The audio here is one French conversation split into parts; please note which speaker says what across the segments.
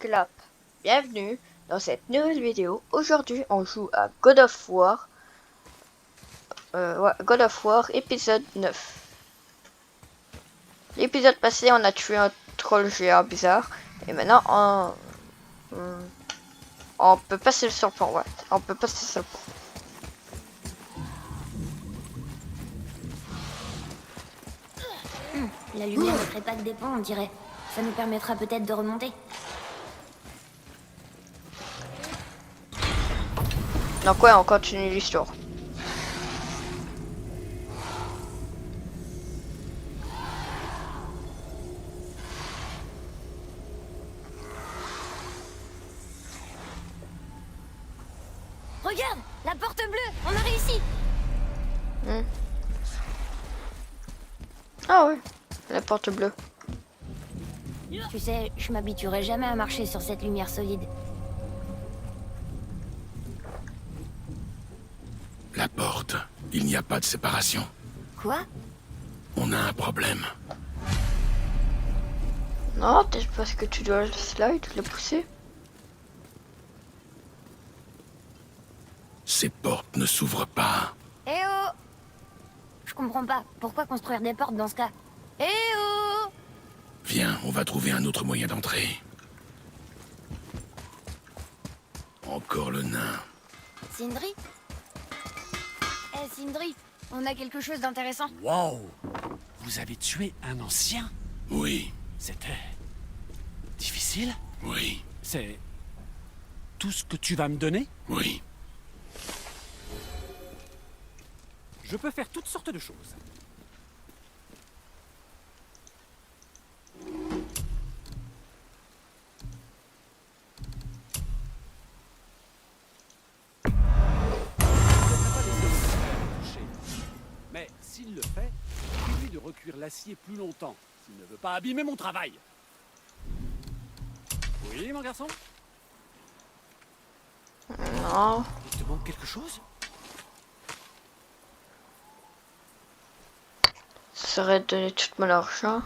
Speaker 1: Clap. Bienvenue dans cette nouvelle vidéo. Aujourd'hui, on joue à God of War. God of War épisode 9. L'épisode passé, on a tué un troll géant bizarre. Et maintenant, on peut passer sur le pont. Ouais, on peut passer sur le pont.
Speaker 2: La lumière ne crée pas de dépôt, on dirait. Ça nous permettra peut-être de remonter.
Speaker 1: Donc ouais, on continue l'histoire.
Speaker 2: Regarde, la porte bleue, on a réussi.
Speaker 1: Ah ouais, la porte bleue.
Speaker 2: Tu sais, je m'habituerai jamais à marcher sur cette lumière solide.
Speaker 3: La porte. Il n'y a pas de séparation.
Speaker 2: Quoi?
Speaker 3: On a un problème.
Speaker 1: Non, peut-être parce que tu dois le slide, le pousser.
Speaker 3: Ces portes ne s'ouvrent pas.
Speaker 2: Eh oh! Je comprends pas. Pourquoi construire des portes dans ce cas? Eh oh!
Speaker 3: Viens, on va trouver un autre moyen d'entrer. Encore le nain.
Speaker 2: Sindri? Eh Sindri, on a quelque chose d'intéressant.
Speaker 4: Wow! Vous avez tué un ancien?
Speaker 3: Oui,
Speaker 4: C'était... difficile?
Speaker 3: oui,
Speaker 4: C'est... tout ce que tu vas me donner?
Speaker 3: oui.
Speaker 4: Je peux faire toutes sortes de choses. Mais s'il le fait, dis-lui de recuire l'acier plus longtemps, s'il ne veut pas abîmer mon travail. Oui, mon garçon?
Speaker 1: Non.
Speaker 4: Il te manque quelque chose?
Speaker 1: Ça serait de donner tout mon argent.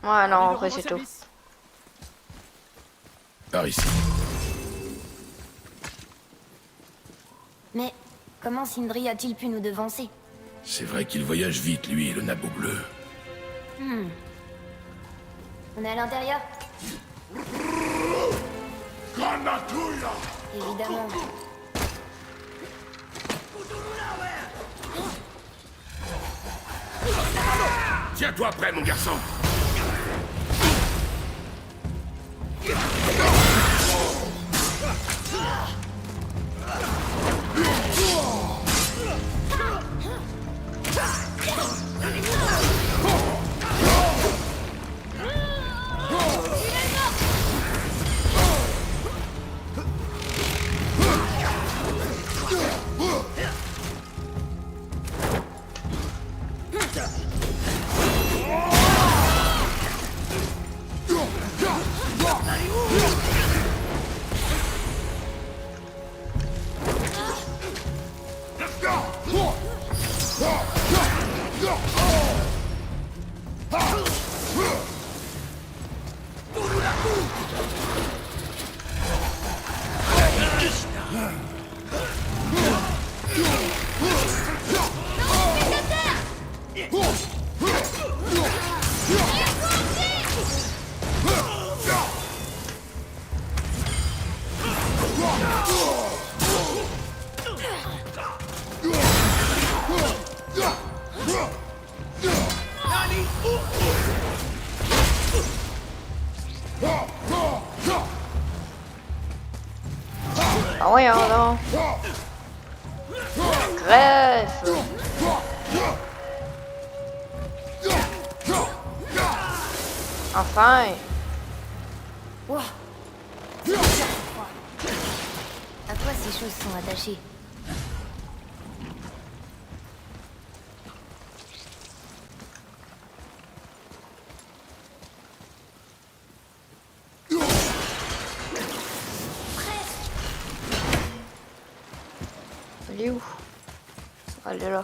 Speaker 1: Ouais, non, en vrai, c'est tout.
Speaker 3: Par ici.
Speaker 2: Mais comment Sindri a-t-il pu nous devancer?
Speaker 3: C'est vrai qu'il voyage vite, lui, le nabot bleu.
Speaker 2: On est à l'intérieur? Évidemment.
Speaker 3: Tiens-toi prêt, mon garçon.
Speaker 1: Ah ouais, non. Crève. Enfin.
Speaker 2: Ouah. À quoi ces choses sont attachées?
Speaker 1: Elle est où? Elle est là.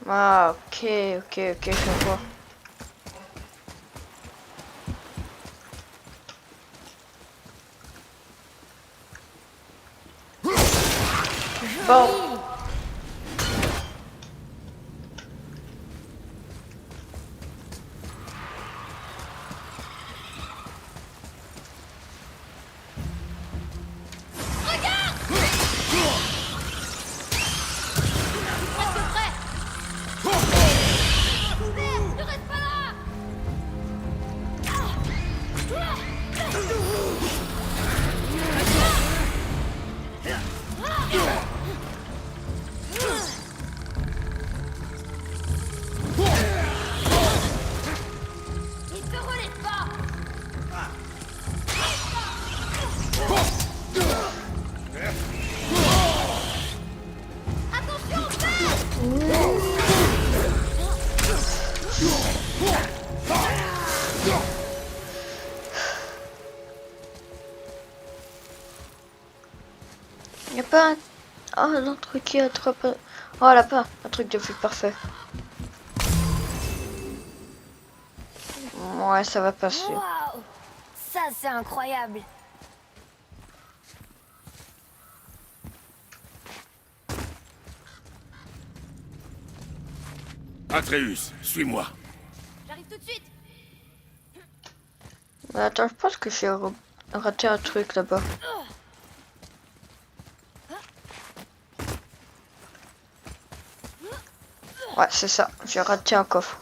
Speaker 1: Ah, ok, je vois. Bon.
Speaker 2: Ne reste pas là. Il te relève pas. Attention,
Speaker 1: Y a pas un... Oh, un truc qui attrape... Oh là-bas, un truc de flic parfait. Ouais, ça va passer.
Speaker 2: Waouh, ça c'est incroyable.
Speaker 3: Atreus, suis-moi.
Speaker 2: J'arrive tout de suite.
Speaker 1: Mais attends, je pense que j'ai raté un truc là-bas. Ouais, c'est ça. J'ai raté un coffre.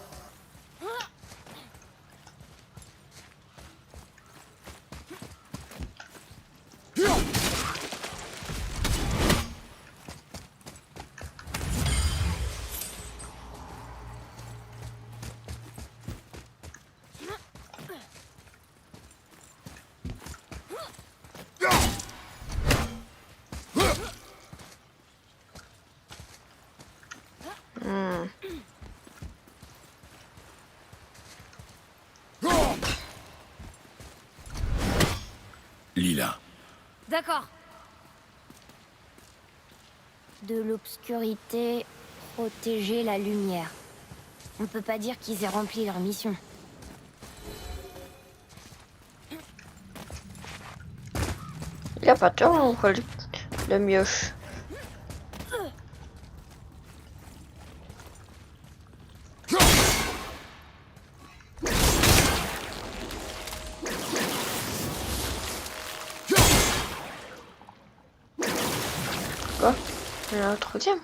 Speaker 3: Lila.
Speaker 2: D'accord. De l'obscurité, protéger la lumière. On peut pas dire qu'ils aient rempli leur mission.
Speaker 1: Il y a pas tort, on voit le mioche. Quoi? Il y en a un troisième.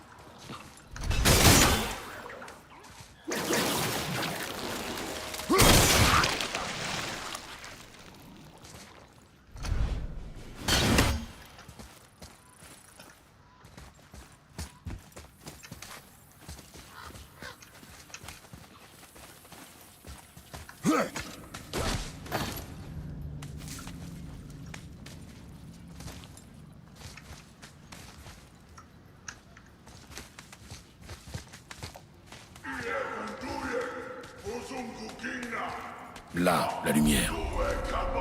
Speaker 3: Là, la lumière.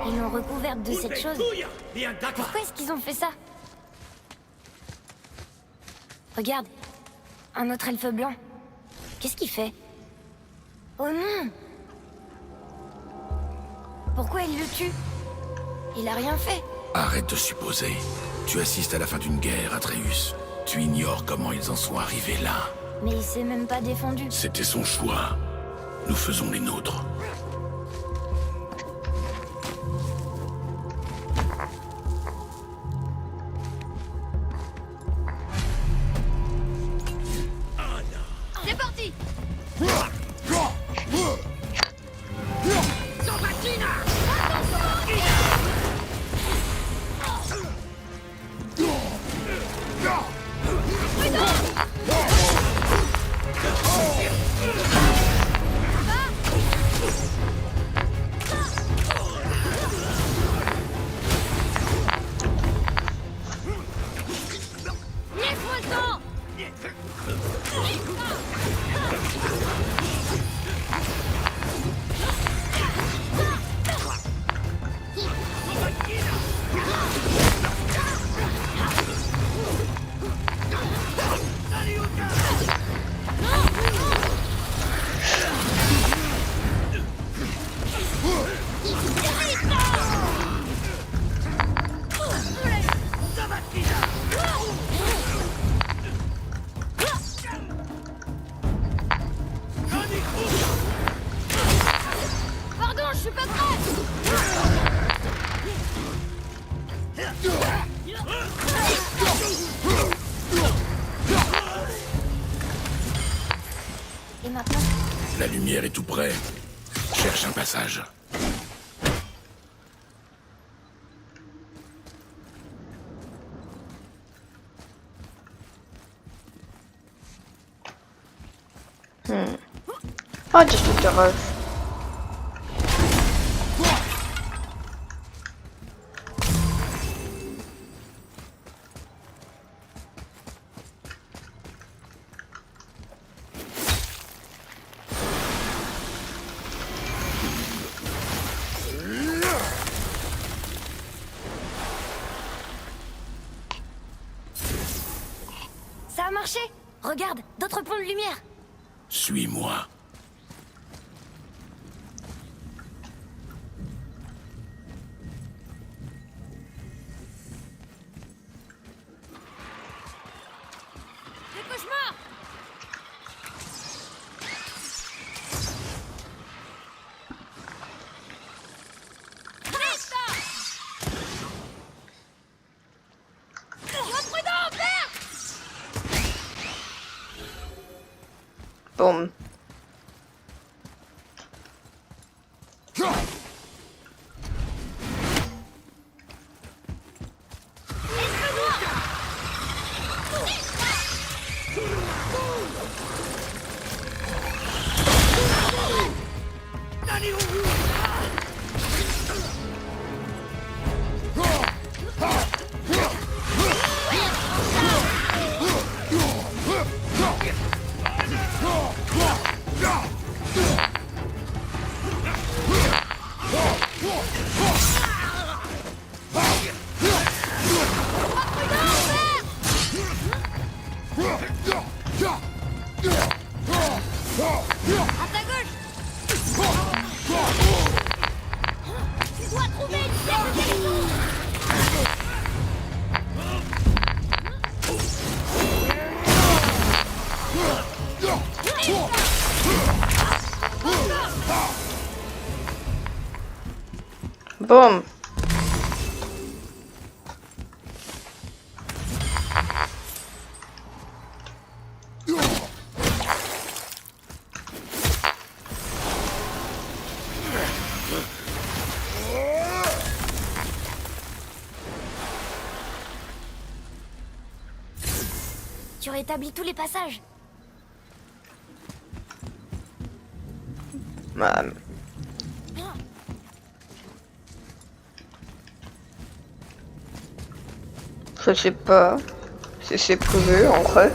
Speaker 2: Ils l'ont recouverte de cette chose. Pourquoi est-ce qu'ils ont fait ça? Regarde, un autre elfe blanc. Qu'est-ce qu'il fait? Oh non! Pourquoi il le tue? Il a rien fait.
Speaker 3: Arrête de supposer. Tu assistes à la fin d'une guerre, Atreus. Tu ignores comment ils en sont arrivés là.
Speaker 2: Mais il s'est même pas défendu.
Speaker 3: C'était son choix. Nous faisons les nôtres.
Speaker 2: C'est parti! Pardon, je suis pas prête. Et maintenant?
Speaker 3: La lumière est tout près. Cherche un passage.
Speaker 1: Oh, just a rush.
Speaker 2: Ça a marché. Regarde, d'autres ponts de lumière.
Speaker 3: Suis-moi.
Speaker 2: Des cauchemars.
Speaker 1: Boom.
Speaker 2: À ta gauche. Tu dois trouver une flèche de téléphone.
Speaker 1: Boom.
Speaker 2: Tu rétablis tous les passages.
Speaker 1: Je sais pas si c'est prévu en vrai.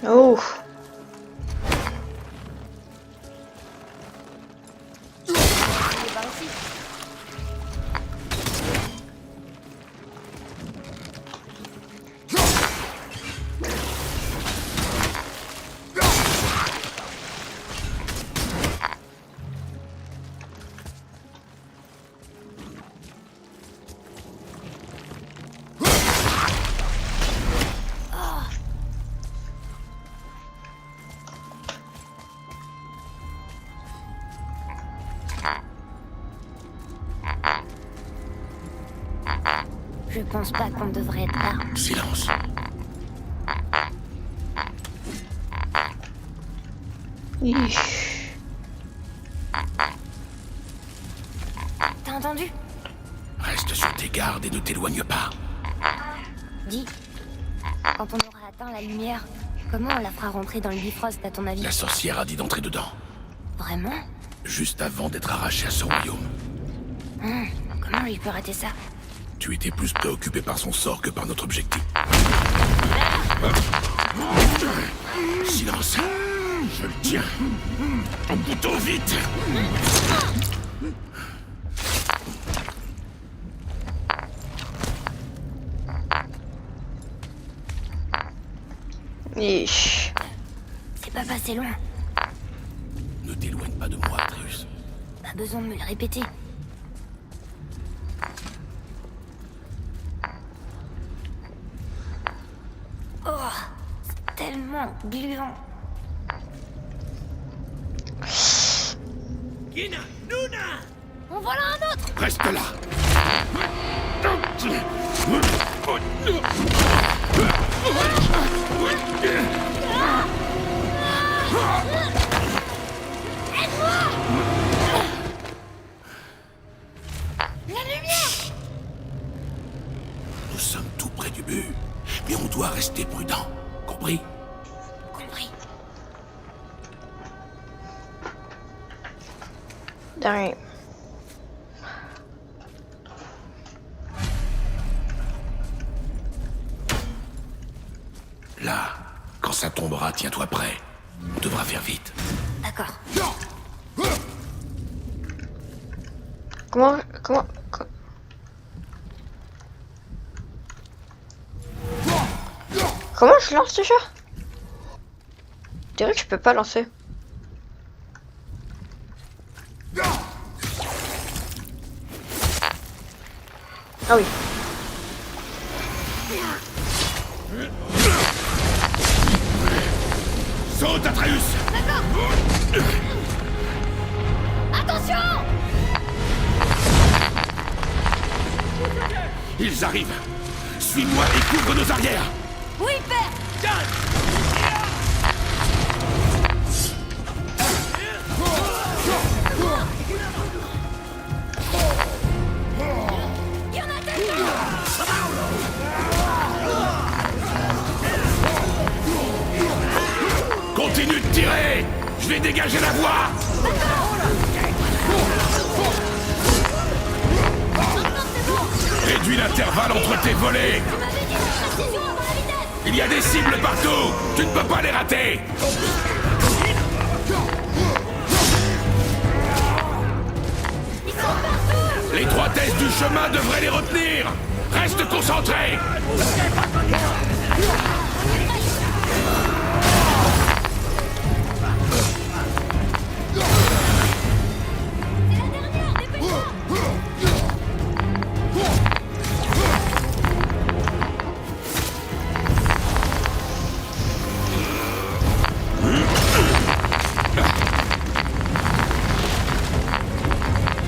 Speaker 1: Oh.
Speaker 2: C'est par ici. Je pense pas qu'on devrait être là.
Speaker 3: Silence.
Speaker 1: Ish.
Speaker 2: T'as entendu?
Speaker 3: Reste sur tes gardes et ne t'éloigne pas.
Speaker 2: Dis, quand on aura atteint la lumière, comment on la fera rentrer dans le Bifrost à ton avis?
Speaker 3: La sorcière a dit d'entrer dedans,
Speaker 2: Vraiment?
Speaker 3: juste avant d'être arrachée à ce royaume.
Speaker 2: Comment il peut rater ça?
Speaker 3: Tu étais plus préoccupé par son sort que par notre objectif. Silence. Je le tiens. Ton couteau, vite.
Speaker 1: Ish.
Speaker 2: C'est pas passé loin.
Speaker 3: Ne t'éloigne pas de moi, Atreus.
Speaker 2: Pas besoin de me le répéter. Oh, c'est tellement gluant.
Speaker 4: Gina, Nuna!
Speaker 2: En voilà un autre!
Speaker 3: Reste là.
Speaker 2: La lumière!
Speaker 3: Nous sommes tout près du but, mais on doit rester prudent. Compris?
Speaker 2: Compris.
Speaker 1: Damn.
Speaker 3: Là, quand ça tombera, tiens-toi prêt. On devra faire vite.
Speaker 2: D'accord.
Speaker 1: Comment... Comment je lance déjà? Je dirais que je peux pas lancer. Ah oui.
Speaker 3: Saute, Atreus!
Speaker 2: Attention!
Speaker 3: Ils arrivent! Suis-moi et couvre nos arrières!
Speaker 2: Oui, père! Il y en a tellement!
Speaker 3: Continue de tirer! Je vais dégager la voie! Réduis l'intervalle entre tes volets!
Speaker 2: Vous m'avez dit la précision avant la vitesse!
Speaker 3: Il y a des cibles partout! Tu ne peux pas les rater!
Speaker 2: Ils sont partout!
Speaker 3: L'étroitesse du chemin devrait les retenir! Reste concentré!
Speaker 2: C'est la dernière! Dépêche-toi!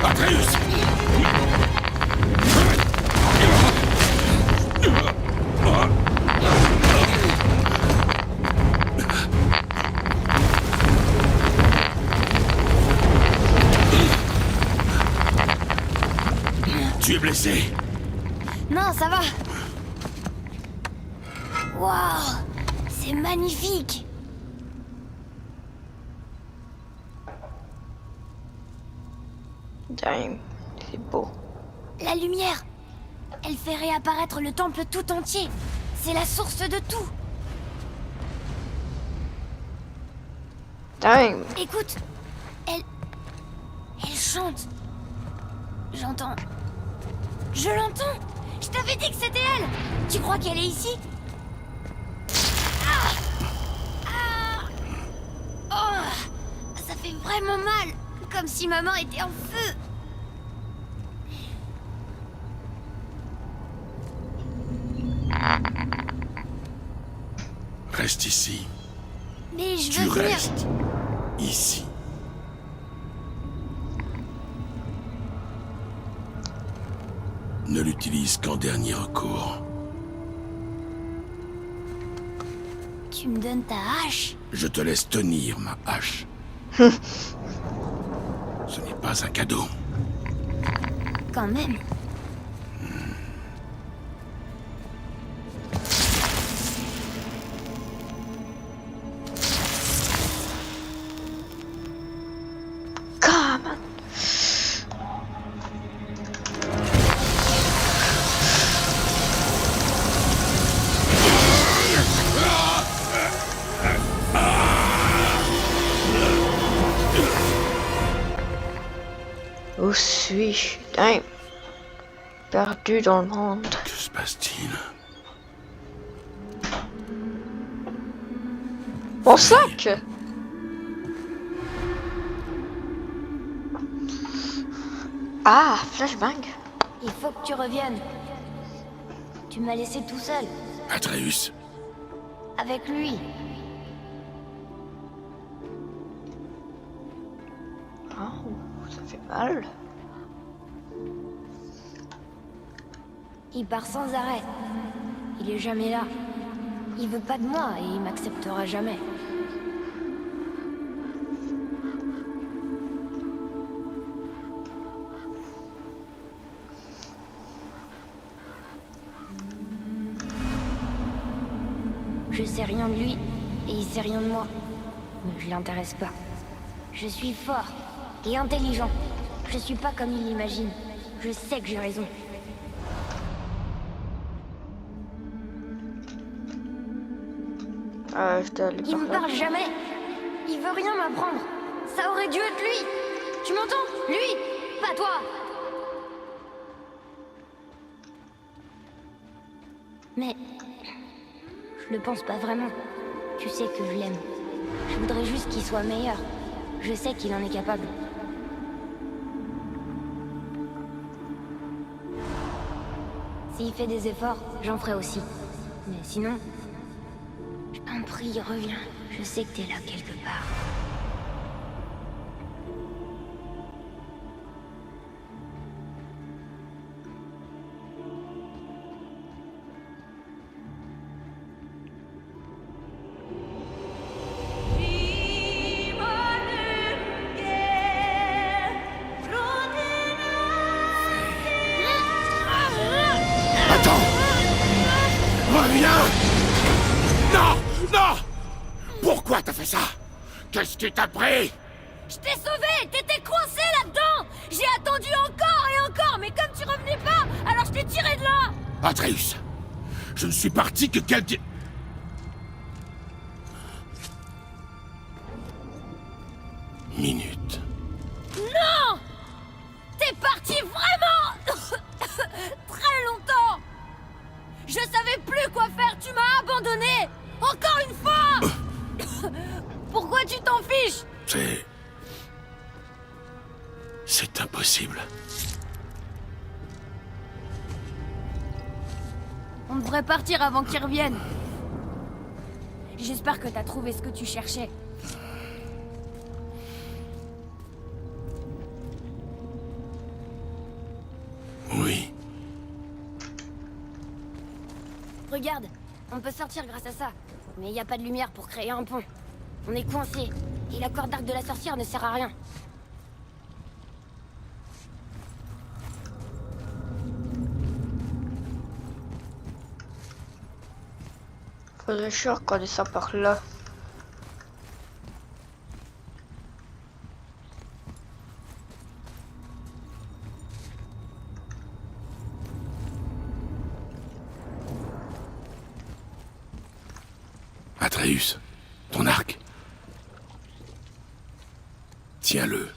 Speaker 3: Atreus! Tu es blessé?
Speaker 2: Non, ça va. Waouh, c'est magnifique.
Speaker 1: Damn. C'est beau.
Speaker 2: La lumière, elle fait réapparaître le temple tout entier. C'est la source de tout.
Speaker 1: Damn.
Speaker 2: Écoute, elle chante. J'entends. Je l'entends. Je t'avais dit que c'était elle. Tu crois qu'elle est ici? Ah! Ah! Oh! Ça fait vraiment mal. Comme si maman était en feu.
Speaker 3: Reste ici.
Speaker 2: Mais je
Speaker 3: Tu
Speaker 2: veux venir.
Speaker 3: restes ici. Ne l'utilise qu'en dernier recours.
Speaker 2: Tu me donnes ta hache?
Speaker 3: Je te laisse tenir ma hache. Ce n'est pas un cadeau.
Speaker 2: Quand même.
Speaker 1: Hein, perdu dans le monde.
Speaker 3: Que se passe-t-il?
Speaker 1: Mon sac! Ah, flashbang.
Speaker 2: Il faut que tu reviennes. Tu m'as laissé tout seul.
Speaker 3: Atreus,
Speaker 2: Avec lui.
Speaker 1: Oh, ça fait mal.
Speaker 2: Il part sans arrêt. Il est jamais là. Il veut pas de moi et il m'acceptera jamais. Je sais rien de lui et il sait rien de moi. Mais je l'intéresse pas. Je suis fort et intelligent. Je suis pas comme il l'imagine. Je sais que j'ai raison.
Speaker 1: Je dois aller
Speaker 2: Il
Speaker 1: par
Speaker 2: me
Speaker 1: là.
Speaker 2: parle jamais. Il veut rien m'apprendre. Ça aurait dû être lui. Tu m'entends? Lui, pas toi. Mais je le pense pas vraiment. Tu sais que je l'aime. Je voudrais juste qu'il soit meilleur. Je sais qu'il en est capable. S'il fait des efforts, j'en ferai aussi. Mais sinon, je t'en prie, reviens. Je sais que t'es là quelque part.
Speaker 3: attends! Reviens! Non! Non! Pourquoi t'as fait ça? Qu'est-ce qui t'a pris?
Speaker 2: Je t'ai sauvé! T'étais coincé là-dedans! J'ai attendu encore et encore, mais comme tu revenais pas, alors je t'ai tiré de là!
Speaker 3: Atreus, je ne suis parti que quelques... minutes.
Speaker 2: Non! T'es parti vraiment très longtemps! Je savais plus quoi faire, tu m'as abandonné! Encore une fois! Pourquoi tu t'en fiches?
Speaker 3: C'est impossible.
Speaker 2: On devrait partir avant qu'ils reviennent. J'espère que t'as trouvé ce que tu cherchais.
Speaker 3: Oui.
Speaker 2: Regarde, on peut sortir grâce à ça. Mais il n'y a pas de lumière pour créer un pont. On est coincé. Et la corde d'arc de la sorcière ne sert à rien.
Speaker 1: Faudrait sûr qu'on descend par là.
Speaker 3: Atreus, ton arc. Tiens-le.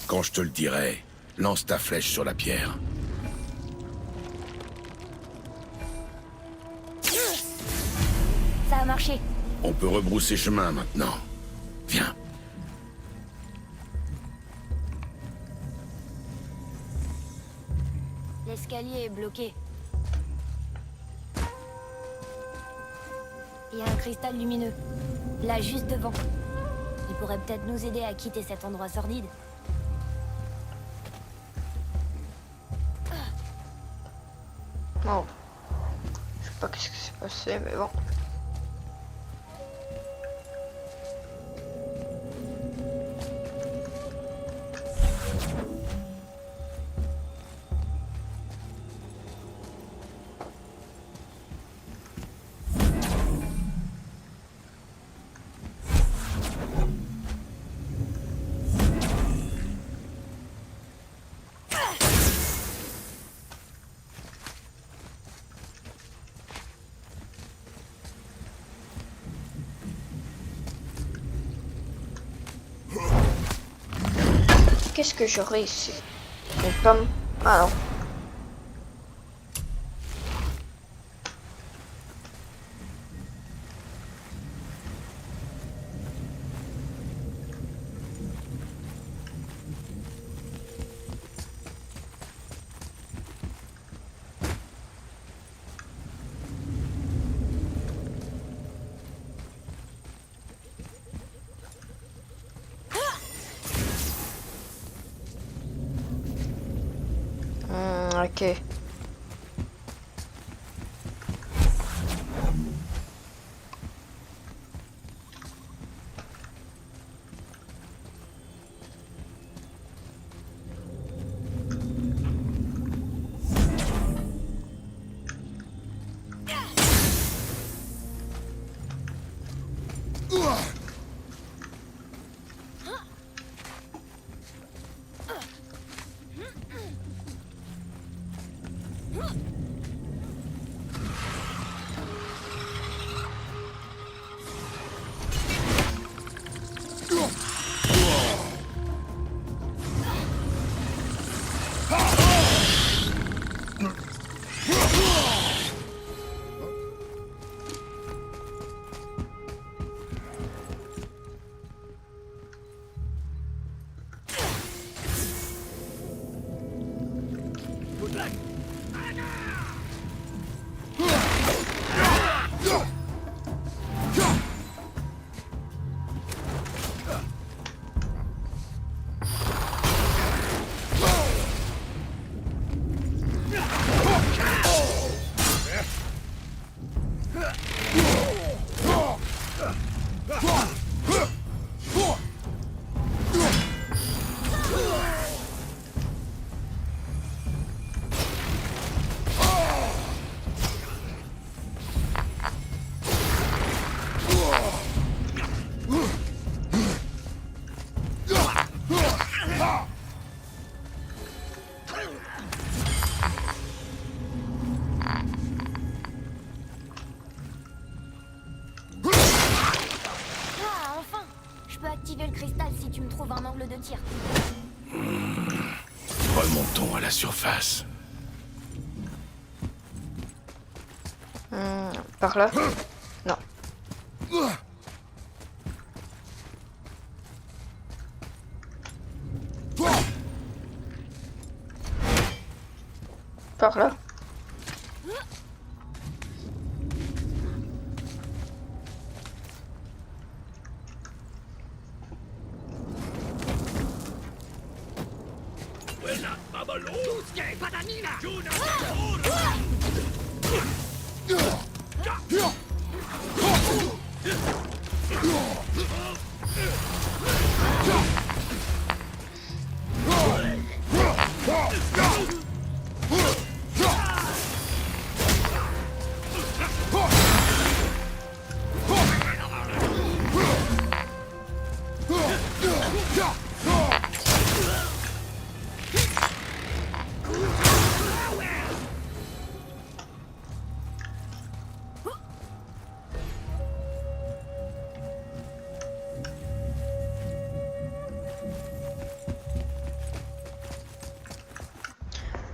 Speaker 3: Quand je te le dirai, lance ta flèche sur la pierre.
Speaker 2: Ça a marché.
Speaker 3: On peut rebrousser chemin maintenant. Viens.
Speaker 2: L'escalier est bloqué. Il y a un cristal lumineux. Là, juste devant. Il pourrait peut-être nous aider à quitter cet endroit sordide.
Speaker 1: Bon. Je sais pas qu'est-ce qui s'est passé, mais bon. qu'est-ce que j'aurai ici? Une pomme? Ah non. Ok.
Speaker 2: Activer le cristal si tu me trouves un angle de tir.
Speaker 3: Remontons à la surface.
Speaker 1: Par là? Non. Par là?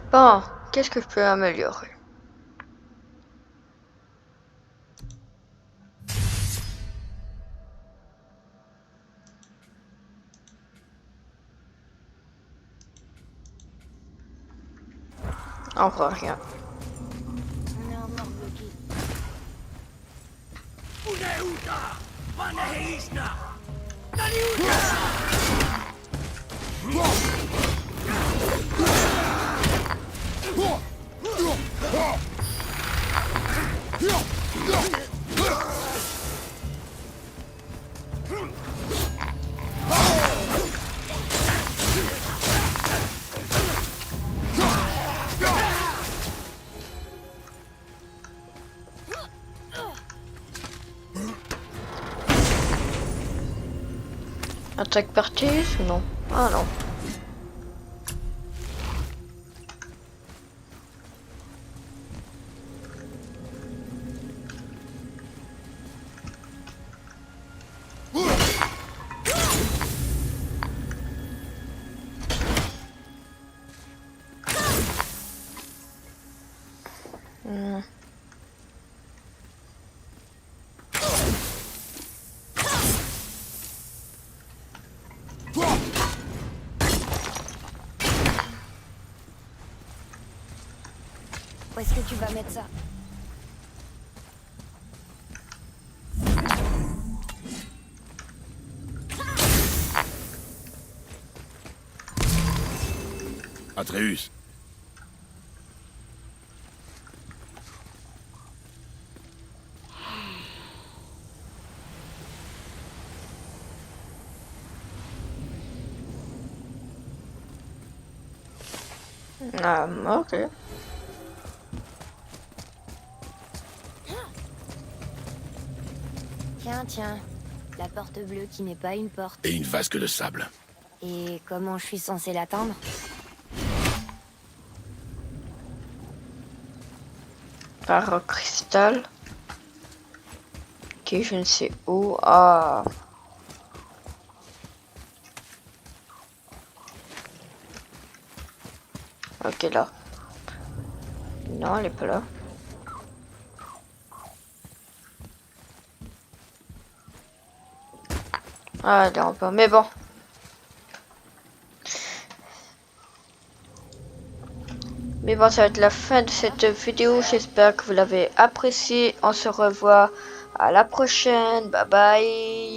Speaker 1: Bon, qu'est-ce que je peux améliorer? Encore rien.
Speaker 2: On est encore bloqué.
Speaker 1: Attaque partie? Non. Ah non. Hmm.
Speaker 2: Où est-ce que tu vas mettre ça?
Speaker 3: Atreus.
Speaker 1: Ah, ok.
Speaker 2: Tiens, la porte bleue qui n'est pas une porte.
Speaker 3: Et une vasque de sable.
Speaker 2: Et comment je suis censée l'atteindre?
Speaker 1: Par un cristal. Ok, je ne sais où. Ah. Ok, là. Non, elle est pas là. Ah, elle est en bas. Mais bon. Mais bon, ça va être la fin de cette vidéo. J'espère que vous l'avez apprécié. On se revoit à la prochaine. Bye bye.